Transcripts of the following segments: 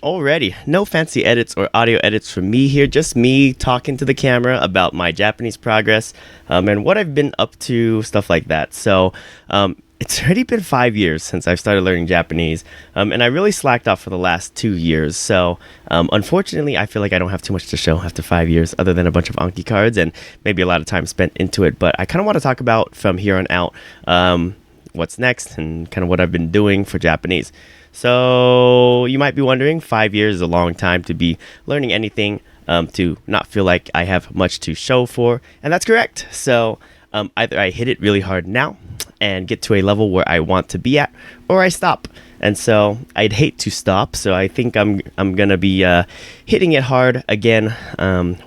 Already, no fancy edits or audio edits from me here, just me talking to the camera about my Japanese progress and what I've been up to, stuff like that. It's already been 5 years since I've started learning Japanese, and I really slacked off for the last 2 years. Unfortunately, I feel like I don't have too much to show after 5 years, other than a bunch of Anki cards and maybe a lot of time spent into it. But I kind of want to talk about from here on out what's next and kind of what I've been doing for Japanese. So you might be wondering, 5 years is a long time to be learning anything, to not feel like I have much to show for, and that's correct. Either I hit it really hard now and get to a level where I want to be at, or I stop. And so I'd hate to stop, so I think I'm gonna be hitting it hard again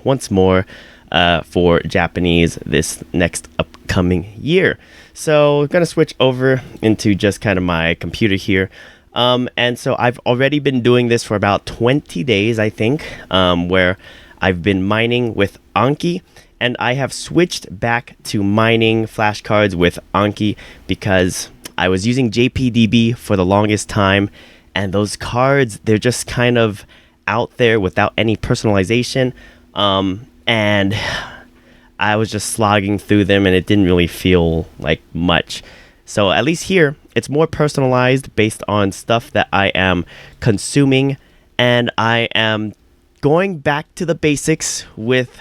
once more for Japanese this next upcoming year. So I'm gonna switch over into just kind of my computer here. And so I've already been doing this for about 20 days, I think, where I've been mining with Anki, and I have switched back to mining flashcards with Anki because I was using JPDB for the longest time, and those cards, they're just kind of out there without any personalization, and I was just slogging through them, and it didn't really feel like much. So at least here, it's more personalized based on stuff that I am consuming, and I am going back to the basics with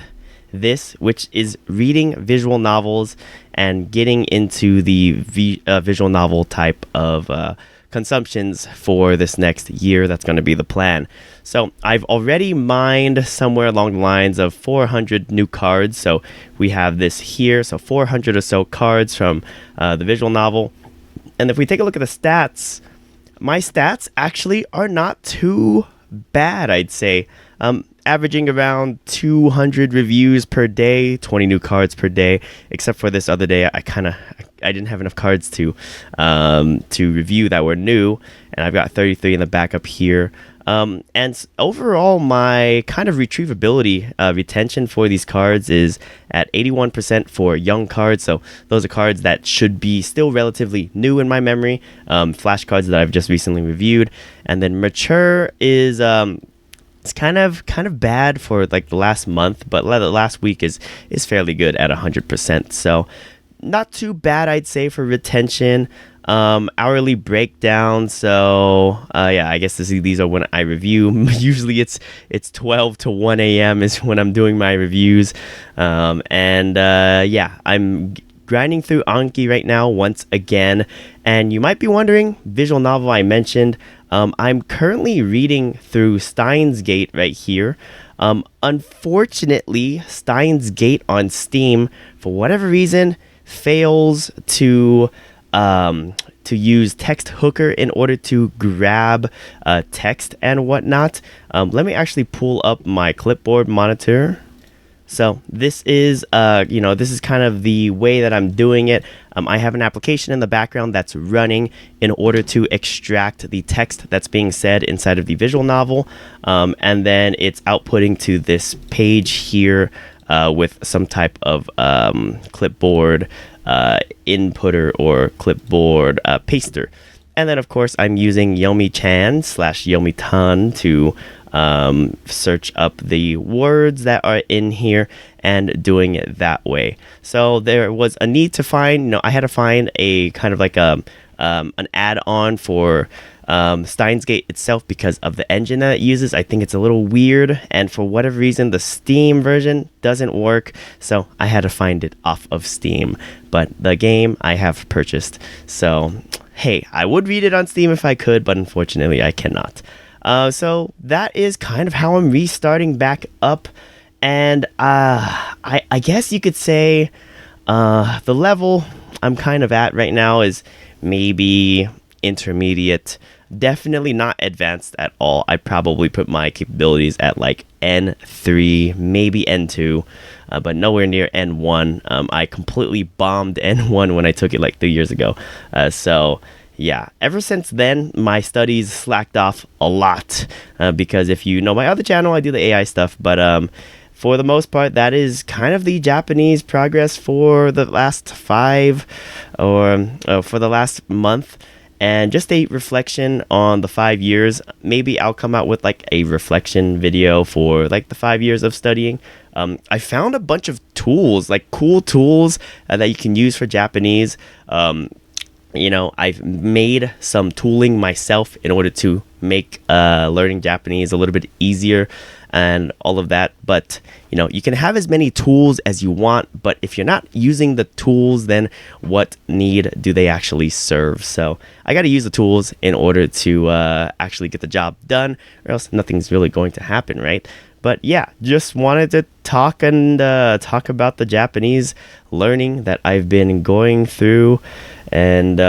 this, which is reading visual novels and getting into the visual novel type of consumptions for this next year. That's going to be the plan. So I've already mined somewhere along the lines of 400 new cards. So we have this here, so 400 or so cards from the visual novel. And if we take a look at the stats, my stats actually are not too bad, I'd say. Averaging around 200 reviews per day, 20 new cards per day, except for this other day, I didn't have enough cards to review that were new, and I've got 33 in the backup here. Overall, my kind of retrievability retention for these cards is at 81% for young cards. So those are cards that should be still relatively new in my memory, flashcards that I've just recently reviewed. And then mature is it's kind of bad for like the last month, but the last week is fairly good at 100%. So not too bad, I'd say, for retention. Hourly breakdown. So I guess these are when I review. Usually it's 12 to 1 a.m. is when I'm doing my reviews. I'm grinding through Anki right now once again. And you might be wondering, visual novel I mentioned. I'm currently reading through Steins Gate right here. Unfortunately, Steins Gate on Steam, for whatever reason, fails to use text hooker in order to grab text and whatnot. Let me actually pull up my clipboard monitor. So this is kind of the way that I'm doing it. I have an application in the background that's running in order to extract the text that's being said inside of the visual novel, and then it's outputting to this page here with some type of clipboard inputter or clipboard paster. And then, of course, I'm using Yomi-chan/Yomi-tan to search up the words that are in here and doing it that way. So there was a need to find, I had to find a kind of like an add-on for Steins Gate itself because of the engine that it uses. I think it's a little weird, and for whatever reason, the Steam version doesn't work, so I had to find it off of Steam. But the game I have purchased, so hey, I would read it on Steam if I could, but unfortunately I cannot. So that is kind of how I'm restarting back up, and I guess you could say the level I'm kind of at right now is maybe intermediate. Definitely not advanced at all. I probably put my capabilities at like N3, maybe N2, but nowhere near N1. I completely bombed N1 when I took it like 3 years ago. Yeah, ever since then, my studies slacked off a lot because if you know my other channel, I do the AI stuff, but for the most part, that is kind of the Japanese progress for the last for the last month. and just a reflection on the 5 years. Maybe I'll come out with like a reflection video for like the 5 years of studying. I found a bunch of tools, like cool tools that you can use for Japanese. I've made some tooling myself in order to make learning Japanese a little bit easier and all of that. But, you can have as many tools as you want, but if you're not using the tools, then what need do they actually serve? So I got to use the tools in order to actually get the job done, or else nothing's really going to happen, right? But yeah, just wanted to talk about the Japanese learning that I've been going through, and